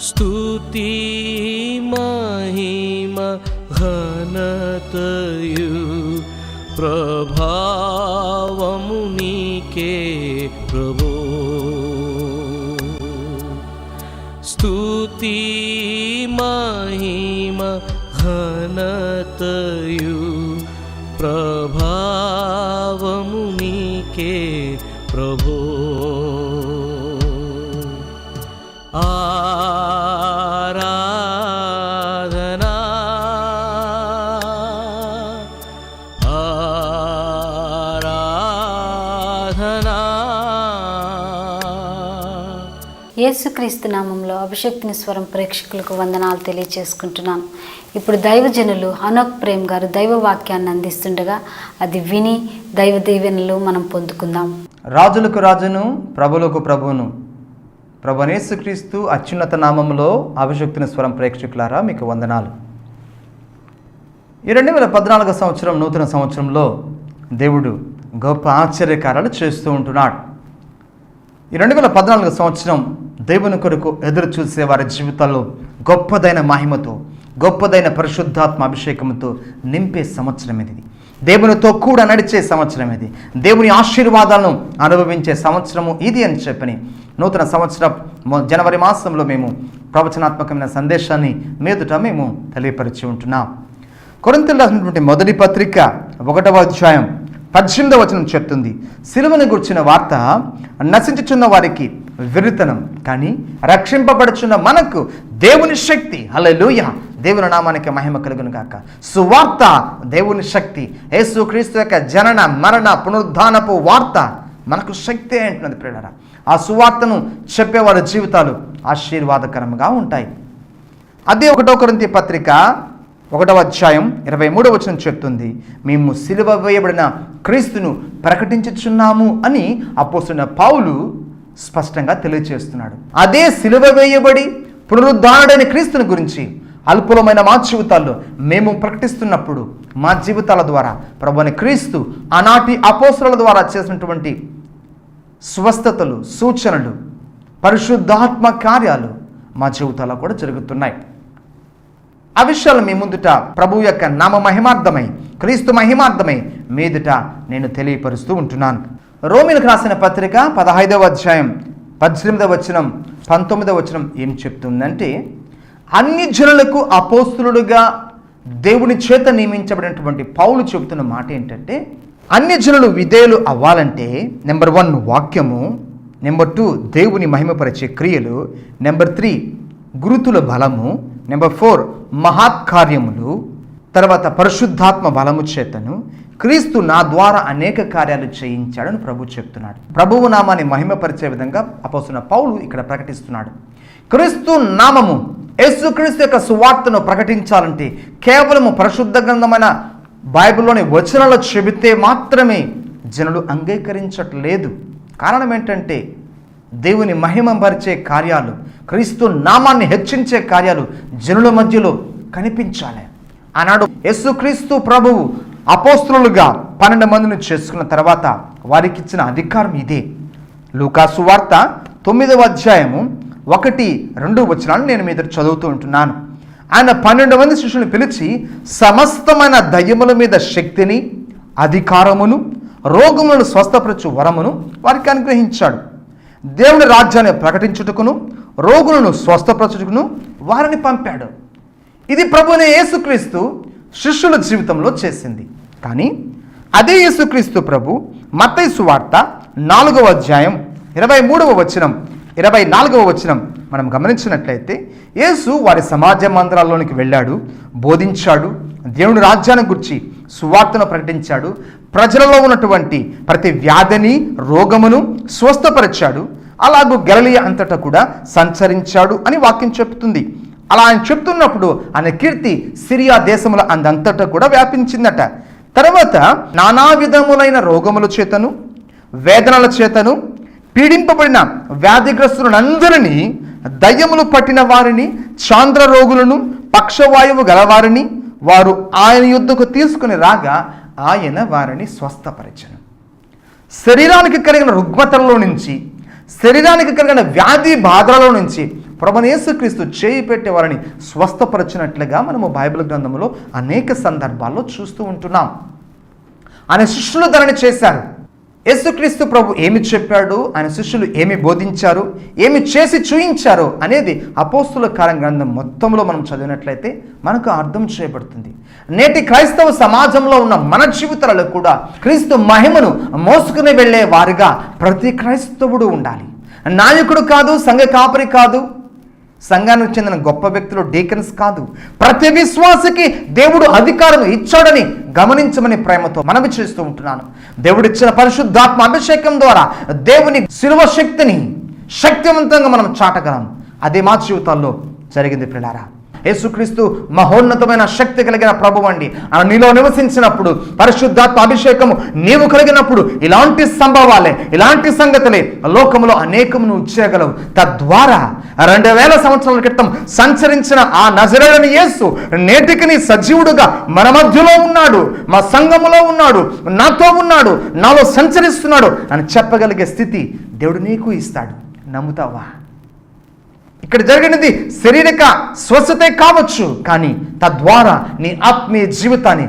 స్తుతి మహిమ ఘనతయు ప్రభావము నీకే ప్రభో. స్తుతి మహిమ ఘనతయు ప్రభావము నీకే ప్రభో. ఆరాధనా ఆరాధనా. యేసుక్రీస్తు నామంలో అభిషేక్తుని స్వరం ప్రేక్షకులకు వందనాలు తెలియజేసుకుంటున్నాను. ఇప్పుడు దైవజనులు హనోక్ ప్రేమ్ గారు దైవ వాక్యాన్ని అందిస్తుండగా అది విని దైవ దీవెనలు మనం పొందుకుందాం. రాజులకు రాజును, ప్రభులకు ప్రభువును, ప్రభు యేసుక్రీస్తు అత్యున్నత నామంలో అభిషేక్తుని స్వరం ప్రేక్షకులారా మీకు వందనాలు. ఈ 2014 సంవత్సరం నూతన సంవత్సరంలో దేవుడు గొప్ప ఆశ్చర్యకార్యాలు చేస్తూ ఉంటున్నాడు. ఈ 2014 సంవత్సరం దేవుని కొరకు ఎదురు చూసే వారి జీవితాల్లో గొప్పదైన మహిమతో, గొప్పదైన పరిశుద్ధాత్మ అభిషేకంతో నింపే సంవత్సరం ఇది. దేవునితో కూడా నడిచే సంవత్సరం ఇది. దేవుని ఆశీర్వాదాలను అనుభవించే సంవత్సరము ఇది అని చెప్పని నూతన సంవత్సరం జనవరి మాసంలో మేము ప్రవచనాత్మకమైన సందేశాన్ని మీదుట మేము తెలియపరిచి ఉంటున్నాం. కొరింథీయులకు రాసినటువంటి మొదటి పత్రిక 1వ అధ్యాయం 18వ వచనం చెప్తుంది, సిలువను గుర్చిన వార్త నశించుచున్న వారికి విరుతనం, కానీ రక్షింపబడుచున్న మనకు దేవుని శక్తి. హల్లెలూయా, దేవుని నామానికి మహిమ కలుగును గాక. సువార్త దేవుని శక్తి. యేసుక్రీస్తు యొక్క జనన మరణ పునరుద్ధానపు వార్త మనకు శక్తి అంటున్నది ప్రియులారా. ఆ సువార్తను చెప్పేవారి జీవితాలు ఆశీర్వాదకరంగా ఉంటాయి. అదే 1వ కొరింథీ పత్రిక 1వ అధ్యాయం 23వ వచనం చెప్తుంది, మేము సిలువ వేయబడిన క్రీస్తును ప్రకటించుచున్నాము అని అపోస్తలుడైన పౌలు స్పష్టంగా తెలియజేస్తున్నాడు. అదే సిలువ వేయబడి పునరుద్ధానుడైన క్రీస్తుని గురించి అల్పులమైన మా జీవితాల్లో మేము ప్రకటిస్తున్నప్పుడు మా జీవితాల ద్వారా ప్రభువైన క్రీస్తు ఆనాటి అపోస్తలుల ద్వారా చేసినటువంటి స్వస్థతలు, సూచనలు, పరిశుద్ధాత్మ కార్యాలు మా జీవితాల్లో కూడా జరుగుతున్నాయి. ఆ విషయాలు మీ ముందుట ప్రభు యొక్క నామ మహిమార్థమై, క్రీస్తు మహిమార్థమై మీదుట నేను తెలియపరుస్తూ ఉంటున్నాను. రోమీయులకు రాసిన పత్రిక 15వ అధ్యాయం 18వ వచనం 19వ వచనం ఏం చెప్తుందంటే, అన్ని జనులకు అపోస్తలుడుగా దేవుని చేత నియమించబడినటువంటి పౌలు చెబుతున్న మాట ఏంటంటే, అన్ని జనులు విధేయులు అవ్వాలంటే నెంబర్ 1 వాక్యము, నెంబర్ 2 దేవుని మహిమపరిచే క్రియలు, నెంబర్ 3 గురుతుల బలము, నెంబర్ 4 మహత్కార్యములు, తర్వాత పరిశుద్ధాత్మ బలము చేతను క్రీస్తు నా ద్వారా అనేక కార్యాలు చేయించాడని ప్రభు చెప్తున్నాడు. ప్రభువు నామాన్ని మహిమపరిచే విధంగా అపోస్తలుడైన పౌలు ఇక్కడ ప్రకటిస్తున్నాడు. క్రీస్తు నామము, యేసుక్రీస్తు యొక్క సువార్తను ప్రకటించాలంటే కేవలము పరిశుద్ధ గ్రంథమైన బైబిల్లోని వచనాలు చెబితే మాత్రమే జనులు అంగీకరించట్లేదు. కారణం ఏంటంటే దేవుని మహిమపరిచే కార్యాలు, క్రీస్తు నామాన్ని హెచ్చించే కార్యాలు జనుల మధ్యలో కనిపించాలి. ఆనాడు యేసుక్రీస్తు ప్రభువు అపోస్తలులుగా 12 మందిని చేసుకున్న తర్వాత వారికి ఇచ్చిన అధికారం ఇదే. లూకా సువార్త 9వ అధ్యాయము 1-2 వచనాలు నేను మీ దగ్గర చదువుతూ ఉంటున్నాను. ఆయన 12 మంది శిష్యులను పిలిచి సమస్తమైన దయ్యముల మీద శక్తిని, అధికారమును, రోగములను స్వస్థపరచు వరమును వారికి అనుగ్రహించాడు. దేవుని రాజ్యాన్ని ప్రకటించుటకును, రోగులను స్వస్థపరచుటకును వారిని పంపాడు. ఇది ప్రభువైన యేసుక్రీస్తు శిష్యుల జీవితంలో చేసింది. కానీ అదే యేసుక్రీస్తు ప్రభు మత్తయి సువార్త 4వ అధ్యాయం 23వ వచనం 24వ వచనం మనం గమనించినట్లయితే, యేసు వారి సమాజ మందిరాల్లోనికి వెళ్ళాడు, బోధించాడు, దేవుని రాజ్యాన్ని గురించి సువార్తను ప్రకటించాడు, ప్రజలలో ఉన్నటువంటి ప్రతి వ్యాధిని, రోగమును స్వస్థపరిచాడు. అలాగూ గలిలయ అంతటా కూడా సంచరించాడు అని వాక్యం చెప్తుంది. అలా ఆయన చెప్తున్నప్పుడు ఆయన కీర్తి సిరియా దేశముల అందంతటా కూడా వ్యాపించిందట. తర్వాత నానా విధములైన రోగముల చేతను, వేదనల చేతను పీడింపబడిన వ్యాధిగ్రస్తులందరినీ, దయ్యములు పట్టిన వారిని, చాంద్ర రోగులను, పక్షవాయువు గలవారిని వారు ఆయన యుద్ధకు తీసుకుని రాగా ఆయన వారిని స్వస్థపరిచెను. శరీరానికి కలిగిన రుగ్మతల్లో నుంచి, శరీరానికి కలిగిన వ్యాధి బాధలలో నుంచి ప్రభువైన యేసుక్రీస్తు చేయి పెట్టి వారిని స్వస్థపరచినట్లుగా మనము బైబిల్ గ్రంథంలో అనేక సందర్భాల్లో చూస్తూ ఉంటున్నాం. ఆయన శిష్యులు దానిని చేశారు. యేసుక్రీస్తు ప్రభు ఏమి చెప్పాడు, ఆయన శిష్యులు ఏమి బోధించారు, ఏమి చేసి చూయించారు అనేది అపోస్తుల కార్య గ్రంథం మొత్తంలో మనం చదివినట్లయితే మనకు అర్థం చేయబడుతుంది. నేటి క్రైస్తవ సమాజంలో ఉన్న మన జీవితాలలో కూడా క్రీస్తు మహిమను మోసుకుని వెళ్ళే వారిగా ప్రతి క్రైస్తవుడు ఉండాలి. నాయకుడు కాదు, సంఘ కాపరి కాదు, సంఘానికి చెందిన గొప్ప వ్యక్తులు డీకన్స్ కాదు, ప్రతి విశ్వాసకి దేవుడు అధికారం ఇచ్చాడని గమనించమని ప్రేమతో మనవి చేస్తూ ఉంటున్నాను. దేవుడిచ్చిన పరిశుద్ధాత్మ అభిషేకం ద్వారా దేవుని శిలువ శక్తిని శక్తివంతంగా మనం చాటగలం. అదే మా జీవితాల్లో జరిగింది ప్రియులారా. యేసుక్రీస్తు మహోన్నతమైన శక్తి కలిగిన ప్రభువు అండి. ఆయన నీలో నివసించినప్పుడు, పరిశుద్ధాత్మ అభిషేకము నీవు కలిగినప్పుడు ఇలాంటి సంభవాలే, ఇలాంటి సంగతులే లోకములో అనేకము నువ్వు చేయగలవు. తద్వారా 2000 సంవత్సరాల క్రితం సంచరించిన ఆ నజరేయుడైన యేసు నేటికి నీ సజీవుడుగా మన మధ్యలో ఉన్నాడు, మా సంఘములో ఉన్నాడు, నాతో ఉన్నాడు, నాలో సంచరిస్తున్నాడు అని చెప్పగలిగే స్థితి దేవుడు నీకు ఇస్తాడు. నమ్ముతావా? ఇక్కడ జరిగినది శారీరక స్వస్థతే కావచ్చు, కానీ తద్వారా నీ ఆత్మీయ జీవితాన్ని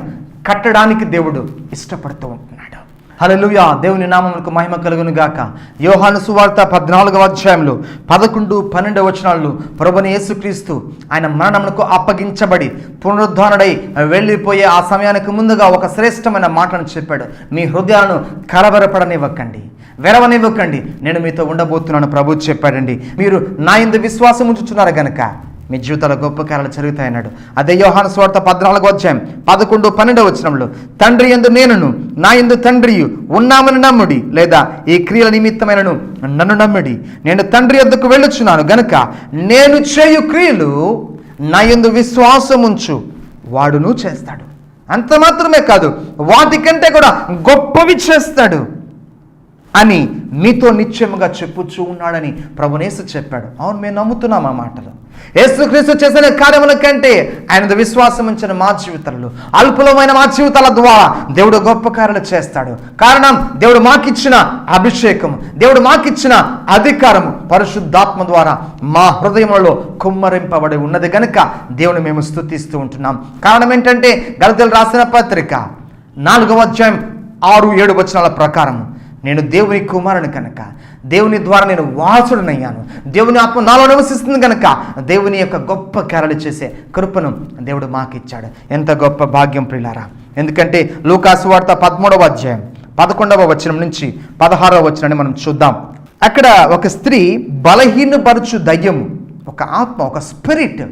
కట్టడానికి దేవుడు ఇష్టపడుతూ ఉంటున్నాడు. హల్లెలూయా. దేవుని నామమునకు మహిమ కలుగును గాక. యోహాను సువార్త 14వ అధ్యాయంలో 11, 12 వచనాల్లో ప్రభువైన యేసుక్రీస్తు ఆయన మరణమునకు అప్పగించబడి పునరుద్ధానుడై వెళ్ళిపోయే ఆ సమయానికి ముందుగా ఒక శ్రేష్టమైన మాటను చెప్పాడు. మీ హృదయాలను కలవరపడనివ్వకండి, వెరవనివ్వకండి, నేను మీతో ఉండబోతున్నాను ప్రభు చెప్పాడండి. మీరు నా యందు విశ్వాసం ఉంచుతున్నారు గనక మీ జీవితాల గొప్ప కార్యాలు జరుగుతాయన్నాడు. అదే యోహాను సువార్త 14వ అధ్యాయం 11, 12 వచనంలో తండ్రి యందు నేనును, నా యందు తండ్రియు ఉన్నామని నమ్ముడి, లేదా ఈ క్రియల నిమిత్తమైనను నన్ను నమ్ముడి. నేను తండ్రి యొద్దకు వెళ్ళుచున్నాను గనుక నేను చేయు క్రియలు నా యందు విశ్వాసం ఉంచు వాడును చేస్తాడు. అంత మాత్రమే కాదు, వాటికంటే కూడా గొప్పవి చేస్తాడు అని మీతో నిశ్చయముగా చెప్పుచూ ఉన్నాడని ప్రభువైన యేసు చెప్పాడు. అవును, మేము నమ్ముతున్నాం ఆ మాటలు. యేసుక్రీస్తు చేసిన కార్యముల కంటే ఆయన విశ్వాసం ఉంచిన మా జీవితాల్లో, అల్పులమైన మా జీవితాల ద్వారా దేవుడు గొప్ప కార్యాలు చేస్తాడు. కారణం దేవుడు మాకిచ్చిన అభిషేకం, దేవుడు మాకిచ్చిన అధికారము పరిశుద్ధాత్మ ద్వారా మా హృదయంలో కుమ్మరింపబడి ఉన్నది కనుక దేవుని మేము స్తుతిస్తూ ఉంటున్నాం. కారణం ఏంటంటే గలతీయులకు రాసిన పత్రిక 4వ అధ్యాయం 6, 7 వచనాల ప్రకారం నేను దేవుని కుమారుని కనుక, దేవుని ద్వారా నేను వారసుడనయ్యాను, దేవుని ఆత్మ నాలో నివసిస్తుంది కనుక దేవుని యొక్క గొప్ప కార్యాలు చేసే కృపను దేవుడు మాకిచ్చాడు. ఎంత గొప్ప భాగ్యం ప్రియులారా. ఎందుకంటే లూకాసు వార్త 13వ అధ్యాయం 11వ వచనం నుంచి 16వ వచనాన్ని మనం చూద్దాం. అక్కడ ఒక స్త్రీ బలహీనపరచు దయ్యము, ఒక ఆత్మ, ఒక స్పిరిట్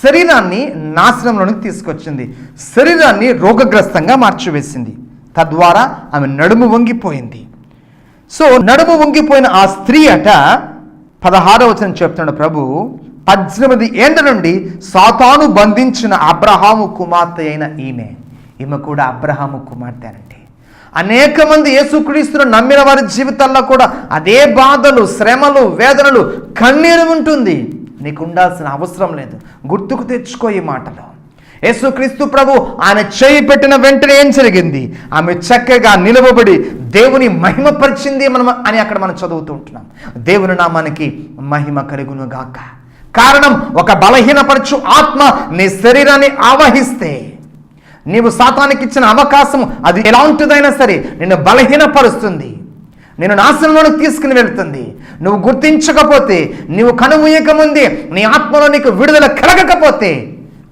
శరీరాన్ని నాశనంలోనికి తీసుకొచ్చింది, శరీరాన్ని రోగగ్రస్తంగా మార్చివేసింది. తద్వారా ఆమె నడుము వంగిపోయింది. సో నడుము వంగిపోయిన ఆ స్త్రీ అట 16వ వచనం చెప్తున్నాడు ప్రభు, 18 ఏళ్ల నుండి సాతాను బంధించిన అబ్రహాము కుమార్తె అయిన ఈమె కూడా అబ్రహాము కుమార్తె అంటే అనేక మంది యేసుక్రీస్తును నమ్మిన వారి జీవితాల్లో కూడా అదే బాధలు, శ్రమలు, వేదనలు, కన్నీరు ఉంటుంది. నీకు ఉండాల్సిన అవసరం లేదు. గుర్తుకు తెచ్చుకో ఈ మాటలు. యేసుక్రీస్తు ప్రభు ఆయన చేయి పెట్టిన వెంటనే ఏం జరిగింది? ఆమె చక్కగా నిలవబడి దేవుని మహిమపరిచింది అని అక్కడ మనం చదువుతూ ఉంటున్నాం. దేవుని నామానికి మహిమ కలుగును గాక. కారణం, ఒక బలహీనపరచు ఆత్మ నీ శరీరాన్ని ఆవహిస్తే, నీవు సాతానికి ఇచ్చిన అవకాశం అది ఎలాంటిదైనా సరే నిన్ను బలహీనపరుస్తుంది, నేను నాశనంలోకి తీసుకుని వెళ్తుంది. నువ్వు గుర్తించకపోతే, నువ్వు కనుమూయక ముందే నీ ఆత్మలో నీకు విడుదల కలగకపోతే,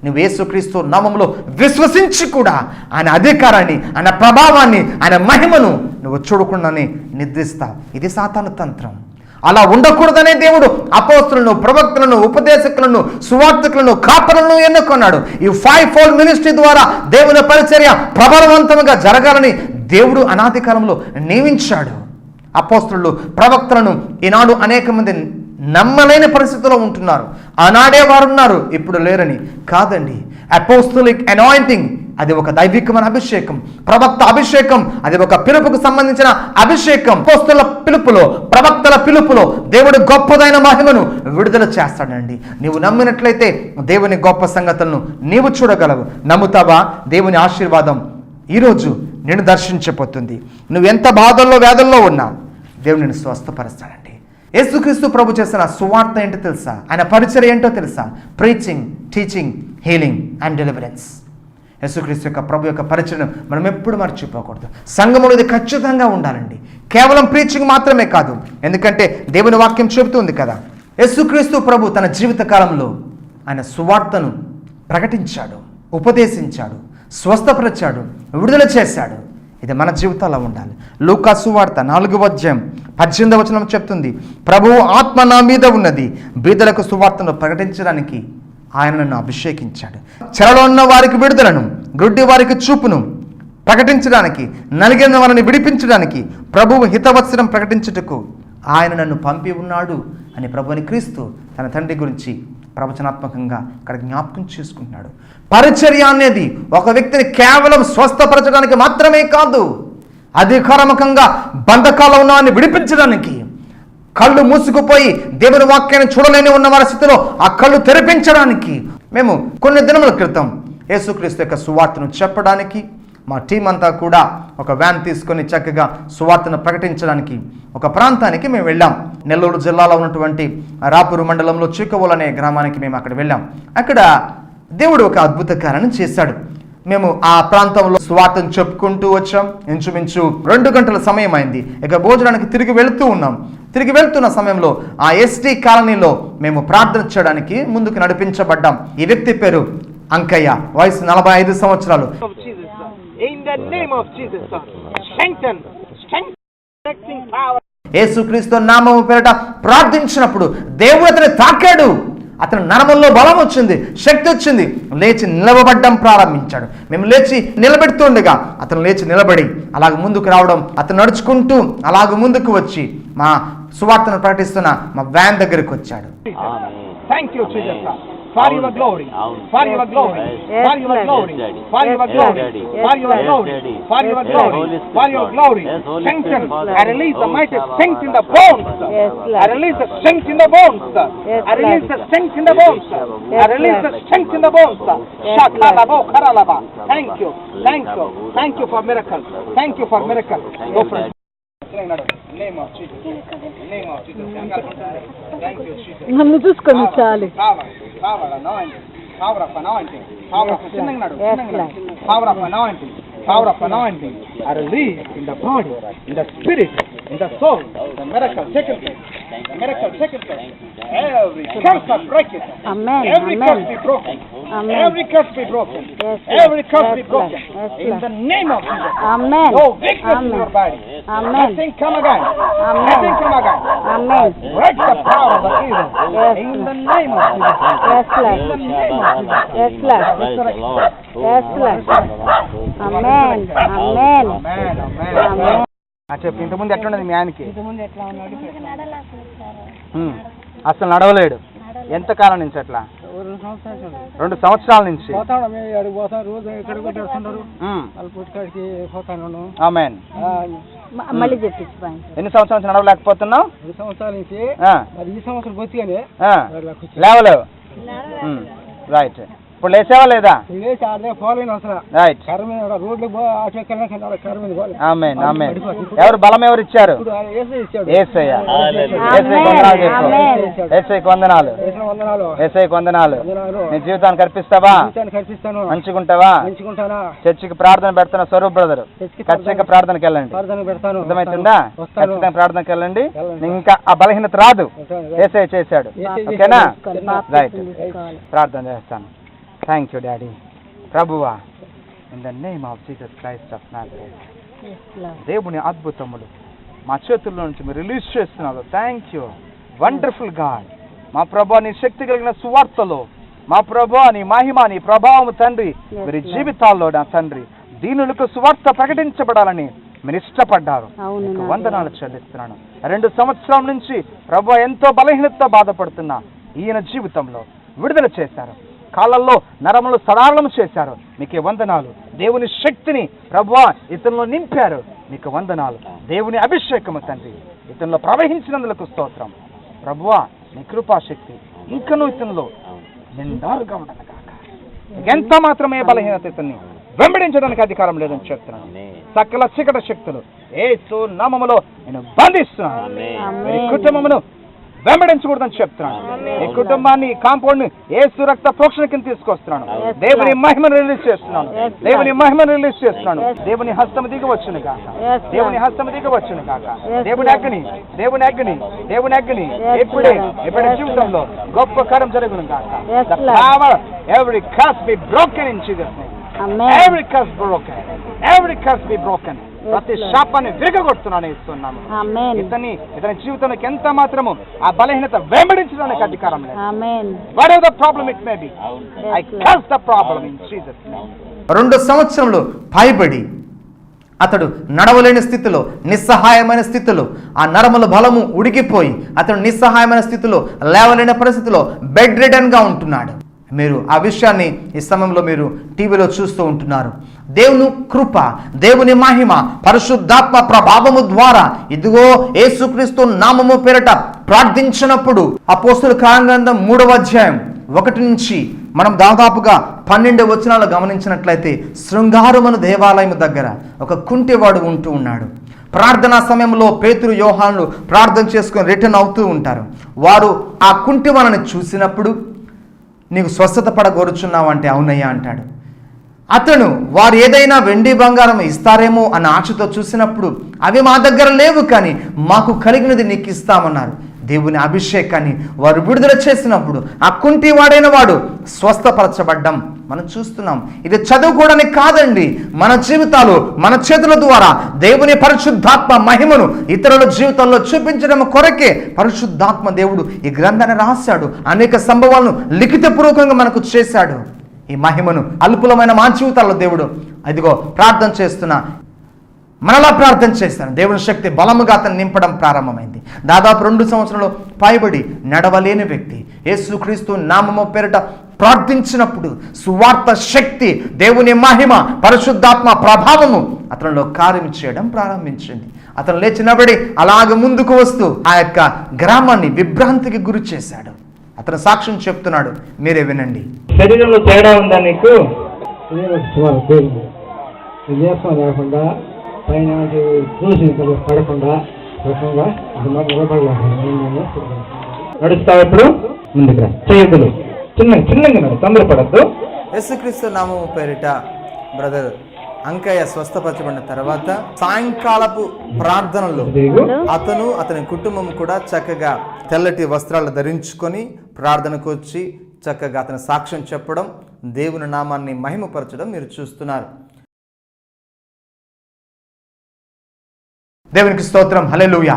నువ్వు యేసుక్రీస్తు నామములో విశ్వసించి కూడా ఆయన అధికారాన్ని, ఆయన ప్రభావాన్ని, ఆయన మహిమను నువ్వు చూడకుండానే నిద్రిస్తావు. ఇది సాతాను తంత్రం. అలా ఉండకూడదనే దేవుడు అపోస్తులను, ప్రవక్తలను, ఉపదేశకులను, సువార్తికులను, కాపరులను ఎన్నుకున్నాడు. ఈ 5-fold మినిస్ట్రీ ద్వారా దేవుని పరిచర్య ప్రభావవంతంగా జరగాలని దేవుడు అనాది కాలంలో నియమించాడు. అపోస్తులు, ప్రవక్తలను ఈనాడు అనేక మంది నమ్మలేని పరిస్థితిలో ఉంటున్నారు. ఆనాడే వారు ఉన్నారు, ఇప్పుడు లేరని కాదండి. అపోస్తలిక్ అనాయింటింగ్ అది ఒక దైవికమైన అభిషేకం. ప్రవక్త అభిషేకం అది ఒక పిలుపుకు సంబంధించిన అభిషేకం. అపోస్తల పిలుపులో, ప్రవక్తల పిలుపులో దేవుడు గొప్పదైన మహిమను విడుదల చేస్తాడండి. నీవు నమ్మినట్లయితే దేవుని గొప్ప సంగతులను నీవు చూడగలవు. నమ్ముతావా? దేవుని ఆశీర్వాదం ఈరోజు నిన్ను దర్శించబోతుంది. నువ్వు ఎంత బాధల్లో, వేదల్లో ఉన్నా దేవుడు నిన్ను స్వస్థపరుస్తాడండి. యేసుక్రీస్తు ప్రభు చేసిన సువార్త ఏంటో తెలుసా? ఆయన పరిచర్య ఏంటో తెలుసా? Preaching, teaching, healing and deliverance. యేసుక్రీస్తు యొక్క ప్రభు యొక్క పరిచయం మనం ఎప్పుడు మర్చిపోకూడదు. సంఘములో ఇది ఖచ్చితంగా ఉండాలండి. కేవలం ప్రీచింగ్ మాత్రమే కాదు, ఎందుకంటే దేవుని వాక్యం చెబుతుంది కదా, యేసుక్రీస్తు ప్రభు తన జీవిత కాలంలో ఆయన సువార్తను ప్రకటించాడు, ఉపదేశించాడు, స్వస్థపరిచాడు, విడుదల చేశాడు. ఇది మన జీవితాల్లో ఉండాలి. లూకా సువార్త 4:18 చెప్తుంది, ప్రభువు ఆత్మ నా మీద ఉన్నది, బీదలకు సువార్తను ప్రకటించడానికి ఆయన నన్ను అభిషేకించాడు. చెరలో ఉన్న వారికి విడుదలను, గ్రుడ్డి వారికి చూపును ప్రకటించడానికి, నలిగిన వారిని విడిపించడానికి, ప్రభువు హితవత్సరం ప్రకటించుటకు ఆయన నన్ను పంపి ఉన్నాడు అని ప్రభువుని క్రీస్తు తన తండ్రి గురించి ప్రవచనాత్మకంగా ఇక్కడ జ్ఞాపకం చేసుకుంటున్నాడు. పరిచర్య అనేది ఒక వ్యక్తిని కేవలం స్వస్థపరచడానికి మాత్రమే కాదు, అధికారముఖంగా బంధకాల్లో ఉన్న వారిని విడిపించడానికి, కళ్ళు మూసుకుపోయి దేవుని వాక్యాన్ని చూడలేని ఉన్న వారి స్థితిలో ఆ కళ్ళు తెరిపించడానికి. మేము కొన్ని దినముల క్రితం యేసుక్రీస్తు యొక్క సువార్తను చెప్పడానికి మా టీం అంతా కూడా ఒక వ్యాన్ తీసుకొని చక్కగా సువార్తను ప్రకటించడానికి ఒక ప్రాంతానికి మేము వెళ్ళాం. నెల్లూరు జిల్లాలో ఉన్నటువంటి రాపూరు మండలంలో చిక్కవోలు అనే గ్రామానికి మేము అక్కడ వెళ్ళాం. అక్కడ దేవుడు ఒక అద్భుత కార్యాన్ని చేశాడు. మేము ఆ ప్రాంతంలో సువార్తను చెప్పుకుంటూ వచ్చాం. ఇంచుమించు 2 గంటల సమయం అయింది. ఇక భోజనానికి తిరిగి వెళుతూ ఉన్నాం. తిరిగి వెళ్తున్న సమయంలో ఆ ఎస్టీ కాలనీలో మేము ప్రార్థన చేయడానికి ముందుకు నడిపించబడ్డాం. ఈ వ్యక్తి పేరు అంకయ్య, వయసు 45 సంవత్సరాలు. యేసుక్రీస్తు నామము పేరిట ప్రార్థించినప్పుడు దేవుడు అతన్ని తాకాడు. అతని నరముల్లో బలం వచ్చింది, శక్తి వచ్చింది, లేచి నిలబడడం ప్రారంభించాడు. మేము లేచి నిలబెడుతుండగా అతను లేచి నిలబడి అలాగ ముందుకు రావడం, అతను నడుచుకుంటూ అలాగ ముందుకు వచ్చి మా సువార్తను ప్రకటిస్తున్న మా వ్యాన్ దగ్గరికి వచ్చాడు. For your glory, for your glory, for your glory, for your glory, for your glory, for your glory, for your glory. Strengthen. I release the mighty strength in the bones. I release the strength in the bones. I release the strength in the bones. I release the strength in the bones. Shakalabo karalaba. Thank you, thank you, thank you for miracle. Thank you for miracle. Go for it. Name of Jesus. Name of Jesus. Thank you, Jesus. నన్ను చూసుకొని చాలు. Power anointing. Power of anointing. Power of power of anointing. Power of anointing. I release in the body, in the spirit, in the soul. The miracle second place. The miracle second place. Every curse are breaking. Amen. Every curse be broken. Amen. Every curse be broken. Yes, Every curse be yes, broken. yes, In the name of Jesus. Amen. No weakness in Amen. your body. Amen. Nothing come again. Amen. Nothing come again. Amen. Break the power of the evil. Yes. In the name of Jesus. Yes, Lord. In the name of Jesus. Yes, Lord. Yes, Lord. Amen. Amen. Amen. Amen. Amen. చెప్పు, ఇంతకుముందు ఎట్లున్నది మీ ఆయనకి? అసలు నడవలేడు. ఎంత కాలం నుంచి అట్లా? 2 సంవత్సరాల నుంచి. ఆమేన్. మళ్ళీ చెప్పించు. ఎన్ని సంవత్సరాల నుంచి నడవలేకపోతున్నావు? 2 సంవత్సరాల నుంచి. ఈ సంవత్సరం బతిగానే లేవలేవు. రైట్. ఇప్పుడు లేచావా లేదా? రైట్. ఆమేన్. ఆమేన్. ఎవరు బలం ఎవరు ఇచ్చారు? యేసయ్య. యేసయ్యకు వందనాలు. యేసయ్యకు వందనాలు. నీ జీవితాన్ని కల్పిస్తావా? మంచుకుంటావా? చర్చికి ప్రార్థన పెడుతున్న స్వరూప్ బ్రదర్, ఖచ్చితంగా ప్రార్థనకి వెళ్ళండి. అర్థమవుతుందా? ఖచ్చితంగా ప్రార్థనకి వెళ్ళండి. ఇంకా ఆ బలహీనత రాదు. యేసయ్య చేశాడు. ఓకేనా? రైట్. ప్రార్థన చేస్తాను. Thank you daddy. ప్రభువా, in the name of Jesus Christ of Nazareth, దేవుని అద్భుతములు మా చేతుల్లో నుంచి మీరు రిలీజ్ చేస్తున్నారు. Thank you wonderful God. మా ప్రభా, నీ శక్తి కలిగిన సువార్తలో మా ప్రభా, నీ మహిమ, నీ ప్రభావం తండ్రి మీరు జీవితాల్లో నా తండ్రి దీనులకు సువార్త ప్రకటించబడాలని మీరు ఇష్టపడ్డారు. మీకు వందనాలు చెల్లిస్తున్నాను. 2 సంవత్సరాల నుంచి ప్రభా ఎంతో బలహీనతతో బాధపడుతున్నా ఈయన జీవితంలో విడుదల చేశారు. కాళ్ళల్లో నరములు సడాలను చేశారు. మీకు వందనాలు. దేవుని శక్తిని ప్రభువా ఇతనిలో నింపారు. మీకు వందనాలు. దేవుని అభిషేకము తండ్రి ఇతనిలో ప్రవహించినందుకు స్తోత్రం. ప్రభువా, నీ కృపాశక్తి ఇంకనూ ఇతనిలో నిండారుగా ఉండను కాక. ఎంత మాత్రమే బలహీనత ఇతన్ని వెంబడించడానికి అధికారం లేదని చెప్తున్నాను. సకల చీకటి శక్తులు యేసు నామములో నేను బంధిస్తున్నాను. మీ కుటుంబమును వెంబడించకూడదని చెప్తున్నాను. ఈ కుటుంబాన్ని, ఈ కాంపౌండ్ ని యేసు రక్త ప్రోక్షణ కింద తీసుకొస్తున్నాను. దేవుని మహిమను రిలీజ్ చేస్తున్నాను. దేవుని మహిమను రిలీజ్ చేస్తున్నాను. దేవుని హస్తము దిగవచ్చును కాక, దేవుని హస్తము దిగవచ్చును కాక. దేవుని అగ్ని, దేవుని అగ్ని, దేవుని అగ్ని ఎప్పుడే జీవితంలో గొప్ప కార్యం జరుగును కాక. The power, every curse be broken in Jesus' name. Every curse broken, every curse be broken. ప్రతి శాపాన్ని విరగొడుతున్నాను ఇస్తున్నాము. ఇతని జీవితానికి ఎంత మాత్రము ఆ బలహీనత వెంబడించడానికి అధికారం లేదు. Whatever the problem it may be, I curse the problem in Jesus' name. 2 సంవత్సరములు పైబడి అతడు నడవలేని స్థితిలో, నిస్సహాయమైన స్థితిలో, ఆ నరముల బలము ఉడికిపోయి అతడు నిస్సహాయమైన స్థితిలో, లేవలేని పరిస్థితిలో బెడ్ రిడన్గా ఉంటున్నాడు. మీరు ఆ విషయాన్ని ఈ సమయంలో మీరు టీవీలో చూస్తూ ఉంటున్నారు. దేవుని కృప, దేవుని మహిమ, పరిశుద్ధాత్మ ప్రభావము ద్వారా ఇదిగో యేసుక్రీస్తు నామము పేరట ప్రార్థించినప్పుడు అపోస్తలుల కార్యగ్రంథం 3వ అధ్యాయం 1 నుంచి మనం దాదాపుగా 12 వచనాలు గమనించినట్లయితే శృంగారమును దేవాలయం దగ్గర ఒక కుంటివాడు ఉంటూ ఉన్నాడు. ప్రార్థనా సమయంలో పేతురు, యోహానులు ప్రార్థన చేసుకొని రిటర్న్ అవుతూ ఉంటారు. వారు ఆ కుంటివాణిని చూసినప్పుడు నీకు స్వస్థత పడగోరుచున్నావు అంటే అవునయ్యా అంటాడు. అతను వారు ఏదైనా వెండి బంగారం ఇస్తారేమో అన్న ఆశతో చూసినప్పుడు అవి మా దగ్గర లేవు, కానీ మాకు కలిగినది నీకు ఇస్తామన్నారు. దేవుని అభిషేకాన్ని వారు విడుదల చేసినప్పుడు ఆ కుంటివాడైన వాడు స్వస్థపరచబడ్డం మనం చూస్తున్నాం. ఇది చదువుకోవడానికి కాదండి, మన జీవితాలు మన చేతుల ద్వారా దేవుని పరిశుద్ధాత్మ మహిమను ఇతరుల జీవితాల్లో చూపించడం కొరకే పరిశుద్ధాత్మ దేవుడు ఈ గ్రంథాన్ని రాశాడు. అనేక సంభవాలను లిఖితపూర్వకంగా మనకు చేశాడు. ఈ మహిమను అల్పులమైన మా జీవితాల్లో దేవుడు అదిగో ప్రార్థన చేస్తున్నా, మనలా ప్రార్థన చేస్తాను. దేవుని శక్తి బలముగా అతను నింపడం ప్రారంభమైంది. దాదాపు 2 సంవత్సరాలు పైబడి నడవలేని వ్యక్తి యేసుక్రీస్తు నామము పేరిట ప్రార్థించినప్పుడు సువార్త శక్తి, దేవుని మహిమ, పరిశుద్ధాత్మ ప్రభావము అతనిలో కార్యం చేయడం ప్రారంభించింది. అతను లేచినబడి అలాగ ముందుకు వస్తూ ఆ యొక్క గ్రామాన్ని విభ్రాంతికి గురి చేశాడు. అతను సాక్ష్యం చెప్తున్నాడు, మీరే వినండి. శరీరంలో తేడా ఉందా నీకు? లేకుండా పైన చూసి పడకుండా నడుస్తావు. ఎప్పుడు ముందుకు రా, చేయదులు చిన్నగా నడు, తొందరపడద్దు. యేసుక్రీస్తు నామము పేరిట బ్రదర్ అంకయ్య స్వస్థపరచబడిన తర్వాత సాయంకాలపు ప్రార్థనలో అతను అతని కుటుంబం కూడా చక్కగా తెల్లటి వస్త్రాలు ధరించుకొని ప్రార్థనకు వచ్చి చక్కగా అతని సాక్ష్యం చెప్పడం, దేవుని నామాన్ని మహిమపరచడం మీరు చూస్తున్నారు. దేవునికి స్తోత్రం, హల్లెలూయా.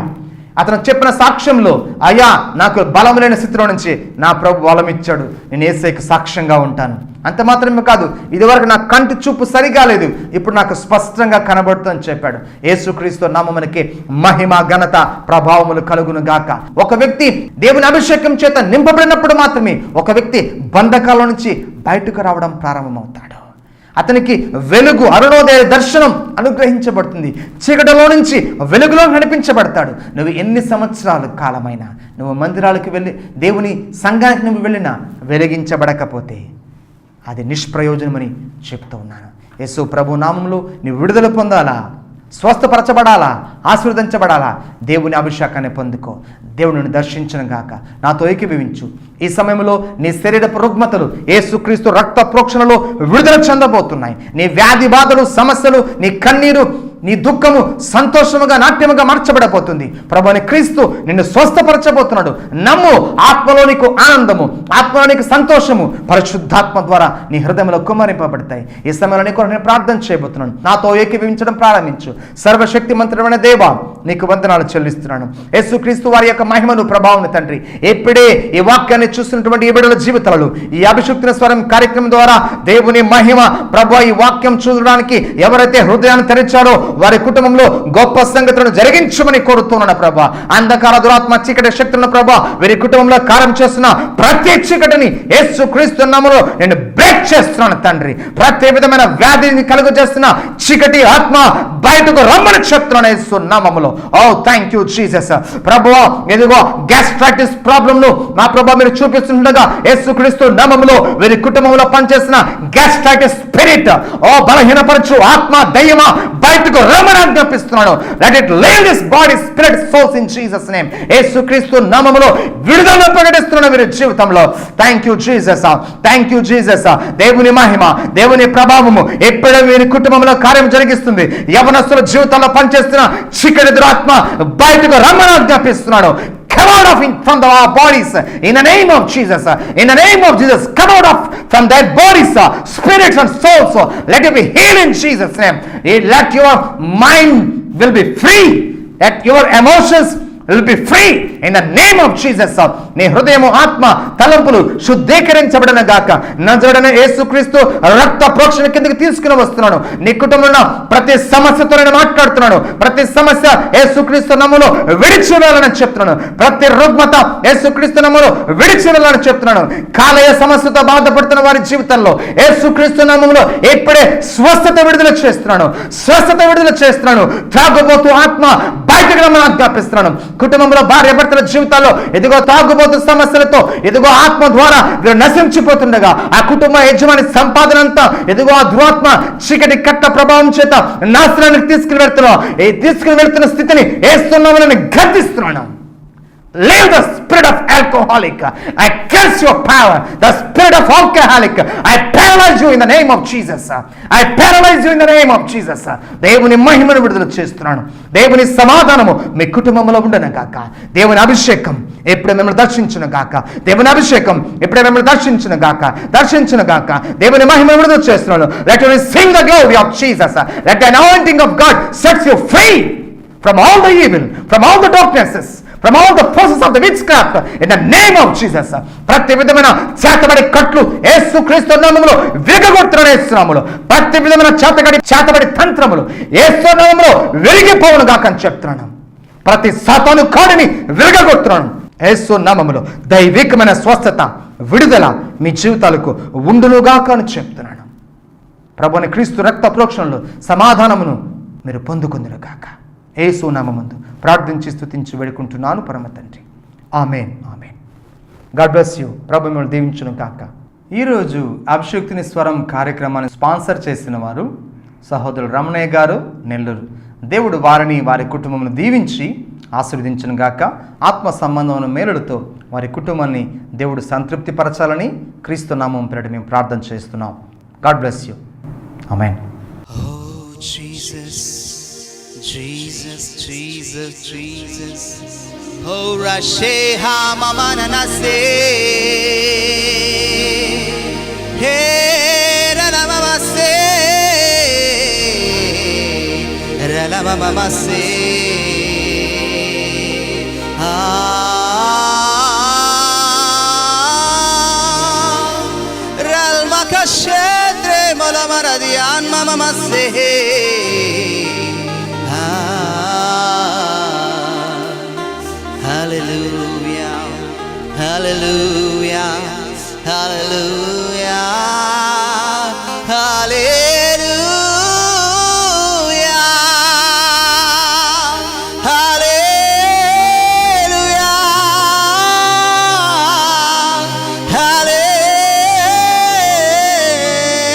అతను చెప్పిన సాక్ష్యంలో అయ్యా నాకు బలం లేని స్థితిలో నుంచి నా ప్రభు బలం ఇచ్చాడు, నేను యేసయ్యకు సాక్ష్యంగా ఉంటాను. అంత మాత్రమే కాదు, ఇదివరకు నా కంటి చూపు సరిగా లేదు, ఇప్పుడు నాకు స్పష్టంగా కనబడుతుందని చెప్పాడు. యేసుక్రీస్తు నామమునకి మహిమ, ఘనత, ప్రభావములు కలుగును గాక. ఒక వ్యక్తి దేవుని అభిషేకం చేత నింపబడినప్పుడు మాత్రమే ఒక వ్యక్తి బంధకాల నుంచి బయటకు రావడం ప్రారంభమవుతాడు. అతనికి వెలుగు, అరుణోదయ దర్శనం అనుగ్రహించబడుతుంది. చీకటిలో నుంచి వెలుగులో నడిపించబడతాడు. నువ్వు ఎన్ని సంవత్సరాల కాలమైనా నువ్వు మందిరాలకు వెళ్ళి దేవుని సంఘానికి నువ్వు వెళ్ళినా వెలిగించబడకపోతే అది నిష్ప్రయోజనమని చెప్తూ ఉన్నాను. యేసు ప్రభు నామంలో నీవు విడుదల పొందాలా, స్వస్థపరచబడాలా, ఆశీర్వదించబడాలా, దేవుని అభిషేకాన్ని పొందుకో. దేవుడిని దర్శించను గాక. నాతో ఏకీభవించు. ఈ సమయంలో నీ శరీరపు రుగ్మతలు యేసుక్రీస్తు రక్త ప్రోక్షణలో విడుదల చెందబోతున్నాయి. నీ వ్యాధి బాధలు, సమస్యలు, నీ కన్నీరు, నీ దుఃఖము సంతోషముగా, నాట్యముగా మార్చబడబోతుంది. ప్రభువైన క్రీస్తు నిన్ను స్వస్థపరచబోతున్నాడు. నమ్ము. ఆత్మలో నీకు ఆనందము, ఆత్మలో నీకు సంతోషము పరిశుద్ధాత్మ ద్వారా నీ హృదయంలో కుమ్మరింపబడతాయి. ఈ సమయంలో నీ కొరకు నేను ప్రార్థన చేయబోతున్నాను. నాతో ఏకీభవించడం ప్రారంభించు. సర్వశక్తిమంతుడైన దేవా, నీకు వందనాలు చెల్లిస్తున్నాను. యేసుక్రీస్తు వారి యొక్క మహిమను, ప్రభావం తండ్రి, ఇప్పుడే ఈ వాక్యాన్ని చూస్తున్నటువంటి ఈ బిడ్డల జీవితాలలో ఈ అభిషేక్తుల స్వరం కార్యక్రమం ద్వారా దేవుని మహిమ ప్రభువా ఈ వాక్యం చూడడానికి ఎవరైతే హృదయాన్ని తెరిచారో వారి కుటుంబంలో గొప్ప సంగతులను జరిగించమని కోరుతున్నాను ప్రభా. అంధకార దురాత్మ చీకటి శక్తులను ప్రభా వీరి కుటుంబంలో కార్యం చేస్తున్న ప్రతి చీకటిని యేసుక్రీస్తు నామములో నేను బ్రేక్ చేస్తున్నాను తండ్రి. ప్రతి విధమైన వ్యాధిని కలుగజేస్తున్న చీకటి ఆత్మ బయటకు రమ్మని చెప్తున్నాను యేసు నామములో. నామములో. ఓ థ్యాంక్ యూ జీసస్. ప్రభువా ఎదుగో గ్యాస్ట్రైటిస్ ప్రాబ్లంను నా ప్రభా మీరు చూపిస్తుండగా యేసుక్రీస్తు నామములో వీరి కుటుంబంలో పనిచేసిన గ్యాస్ట్రైటిస్ స్పిరిట్ ఓ బలహీనపరచు ఆత్మ దయ్యమా బయటకు రమ్మని ఆజ్ఞాపిస్తున్నాడు. Let it leave this body spirit souls in Jesus name. యేసుక్రీస్తు నామములో విడుదల ప్రకటిస్తున్నాడు వీరి జీవితంలో. Thank you Jesus, thank you Jesus. దేవుని మహిమ, దేవుని ప్రభావము ఎప్పుడే వీరి కుటుంబంలో కార్యం జరిగిస్తుంది. యవనస్తుల జీవితంలో పనిచేస్తున్న చీకటి దురాత్మ బయటకు రమ్మని ఆజ్ఞాపిస్తున్నాడు. Come out of from our bodies in the name of Jesus. In the name of Jesus, come out of from their bodies, spirits and souls. Let it be healed in Jesus' name. Let your mind will be free. Let your emotions will be free in the name of Jesus. నీ హృదయము ఆత్మ తలంపులు శుద్ధీకరించబడిన గాక. నజరుడైన యేసుక్రీస్తు రక్త ప్రోక్షణ కిందకి తీసుకుని వస్తున్నాను. నీ కుటుంబంలో ప్రతి సమస్యతో నేను మాట్లాడుతున్నాను. ప్రతి సమస్య యేసుక్రీస్తు నామములో విడిచి వెళ్ళాలని చెప్తున్నాను. ప్రతి రుగ్మత యేసుక్రీస్తు నామములో విడిచి వెళ్ళాలని చెప్తున్నాను. కాలేయ సమస్యతో బాధపడుతున్న వారి జీవితంలో యేసుక్రీస్తు నామములో ఇప్పుడే స్వస్థత విడుదల చేస్తున్నాను. స్వస్థత విడుదల చేస్తున్నాను. త్రాగుబోతు ఆత్మ బయటకు రమ్మని ఆజ్ఞాపిస్తున్నాను. కుటుంబంలో భార్య భర్తల జీవితాల్లో ఇదిగో తాగుబోతు సమస్యలతో ఇదిగో ఆత్మ ద్వారా వీరు నశించిపోతుండగా ఆ కుటుంబ యజమాని సంపాదన అంతా ఇదిగో ఆ దురాత్మ చీకటి కట్ట ప్రభావం చేత నాశనానికి తీసుకుని వెళ్తున్న స్థితిని ఏస్తున్నామని గర్దిస్తున్నాను. Leave the spirit of alcoholic. I curse your power. The spirit of alcoholic. I paralyze you in the name of Jesus. I paralyze you in the name of Jesus. దేవుని మహిమను విడుదల చేస్తున్నాను. దేవుని సమాధానము మీ కుటుంబంలో ఉండను గాక. దేవుని అభిషేకం ఎప్పుడే మిమ్మల్ని దర్శించును గాక. దేవుని అభిషేకం ఎప్పుడే మిమ్మల్ని దర్శించును గాక. దేవుని మహిమను విడుదల చేస్తున్నాను. Let you receive the glory of Jesus. Let the anointing of God sets you free from all the evil, from all the darknesses, from all the forces of the witchcraft in the name of Jesus. ప్రతి విధమైన చేతబడి కట్లు యేసుక్రీస్తు నామములో విరగగొడుతున్నాను. యేసు నామములో ప్రతి విధమైన చేతబడి తంత్రములు యేసు నామములో విరిగిపోవును గాక అని చెప్తున్నాను. ప్రతి సాతాను కాడిని విరగగొడుతున్నాను యేసు నామములో. దైవికమైన స్వస్థత విడుదల మీ జీవితాలకు ఉండునుగాక అని చెప్తున్నాను. ప్రభుని క్రీస్తు రక్త ప్రోక్షణలో సమాధానమును మీరు పొందుకుందురు గాక. యేసు నామముందు ప్రార్థించి స్తుతించి వేడుకుంటున్నాను పరమ తండ్రి. Amen, amen. God bless you. ప్రభు మిమ్మల్ని దీవించును గాక. ఈరోజు అభిషేక్తుని స్వరం కార్యక్రమాన్ని స్పాన్సర్ చేసిన వారు సహోదరులు రమణయ్య గారు, నెల్లూరు. దేవుడు వారిని వారి కుటుంబమును దీవించి ఆశీర్వదించును గాక. ఆత్మ సంబంధమైన మేలులతో వారి కుటుంబాన్ని దేవుడు సంతృప్తి పరచాలని క్రీస్తు నామం పేరిట మేము ప్రార్థన చేస్తున్నాం. God bless you. Amen. Jesus, Jesus, Jesus. Oh, Rasheha Mama Nanase. Hey, Rala Mama Se. Rala Mama Se. Ral Makashedre Mala Maradian Mama Se. Hallelujah, hallelujah, hallelujah, hallelujah, hallelujah,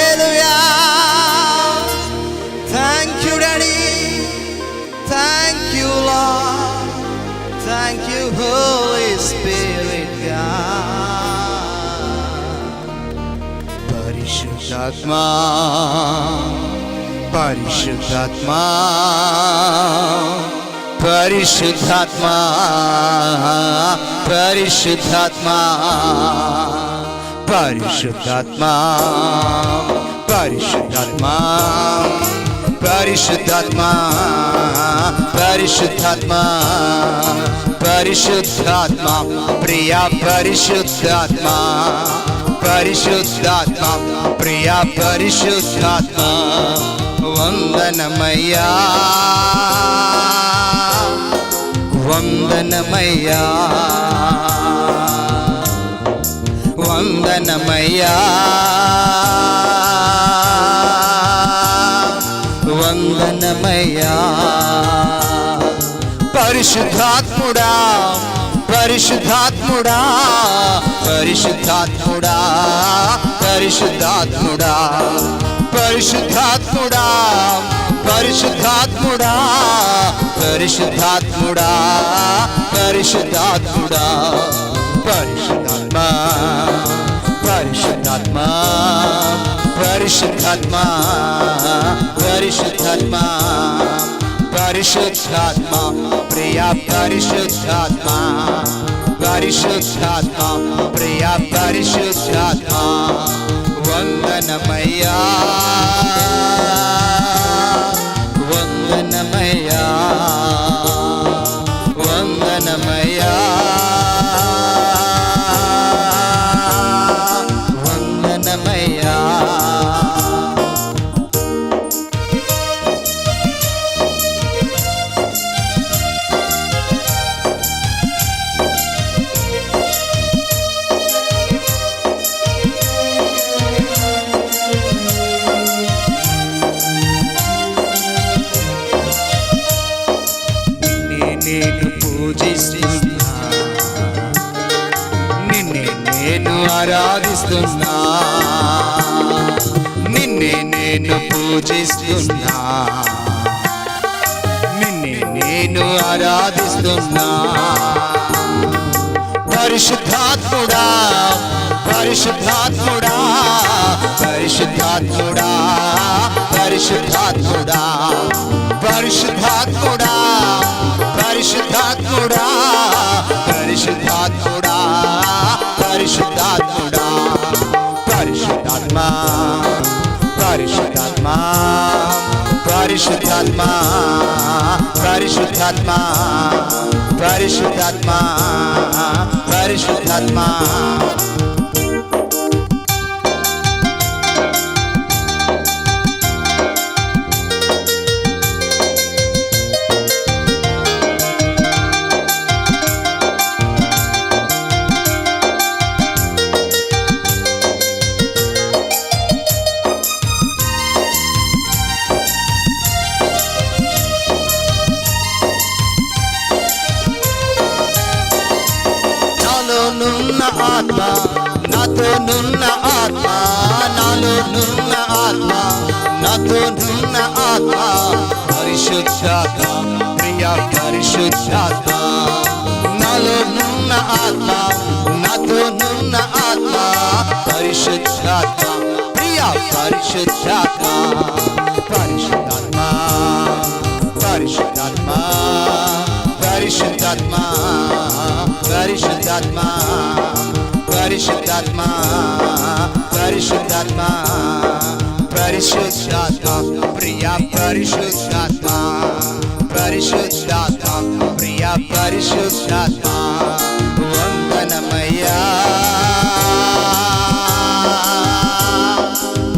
hallelujah. Thank you, Daddy. Thank you, Lord. Thank you, Holy Spirit, God. Parishuddhatma, Parishuddhatma, Parishuddhatma, Parishuddhatma, Parishuddhatma, Parishuddhatma, Parishuddhatma, Parishuddhatma, Parishuddhatma, Priya Parishuddhatma, Parishuddhatma, Priya Parishuddhatma, Vandanamaya, Vandanamaya, Vandanamaya, Vandanamaya, పరిశుద్ధాత్ముడా పరిశుద్ధాత్ముడా పరిశుద్ధాత్ముడా పరిశుద్ధాత్ముడా పరిశుద్ధాత్ముడా పరిశుద్ధాత్ముడా పరిశుద్ధాత్ముడా పరిశుద్ధాత్ముడా పరిశుద్ధాత్మా పరిశుద్ధాత్మా పరిశుద్ధాత్మా పరిశుద్ధాత్మా పరిశుద్ధాత్మా ప్రియా పరిశుద్ధాత్మా పరిశుద్ధాత్మా ప్రియా పరిశుద్ధాత్మా వందనమయ్యా వందనమయ్యా వందనమయ్యా వందనమయ్యా. నేను పూజిస్తున్నా నిన్నే నేను ఆరాధిస్తున్నా నిన్నే నేను పూజిస్తున్నా నిన్నే నేను ఆరాధిస్తున్నా పరిశుద్ధాత్ముడా పరిశుద్ధాత్ముడా పరిశుద్ధాత్ముడా పరిశుద్ధాత్ముడా పరిశుద్ధాత్ముడా పరిశుద్ధాత్ముడా పరిశుద్ధాత్ముడా పరిశుద్ధాత్ముడా పరిశుద్ధాత్మా పరిశుద్ధాత్మా పరిశుద్ధాత్మా పరిశుద్ధాత్మా పరిశుద్ధాత్మా పరిశుద్ధాత్మా. నాలోనున్న ఆత్మ నాతోనున్న ఆత్మ నాలోనున్న ఆత్మ నాతోనున్న ఆత్మ పరిశుద్ధాత్మ ప్రియ పరిశుద్ధాత్మ నాలోనున్న ఆత్మ నాతోనున్న ఆత్మ పరిశుద్ధాత్మ ప్రియ పరిశుద్ధాత్మ పరిశుద్ధాత్మ పరిశుద్ధాత్మ పరిశుద్ధాత్మ పరిశుద్ధాత్మ పరిశుద్ధాత్మ పరిశుద్ధాత్మ పరిశుద్ధాత్మ ప్రియ పరిశుద్ధాత్మ పరిశుద్ధాత్మ ప్రియ పరిశుద్ధాత్మ వందనమయ్యా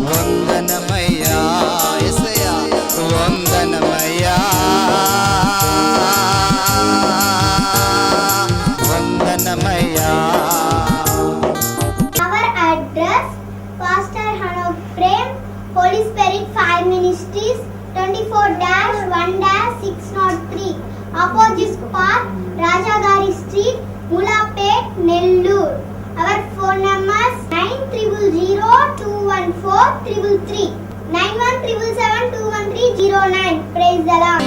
వందనమయ్యా యేసయ్యా వందనమయ్యా వందనమయ్యా. Our address, Pastor Hanok Prem, Holy Spirit 5 Ministries, 24-1-603, Opposite Park, Rajagari Street, Mulapet, Nellore. Our phone numbers 900021433, 9177721309. Praise the Lord.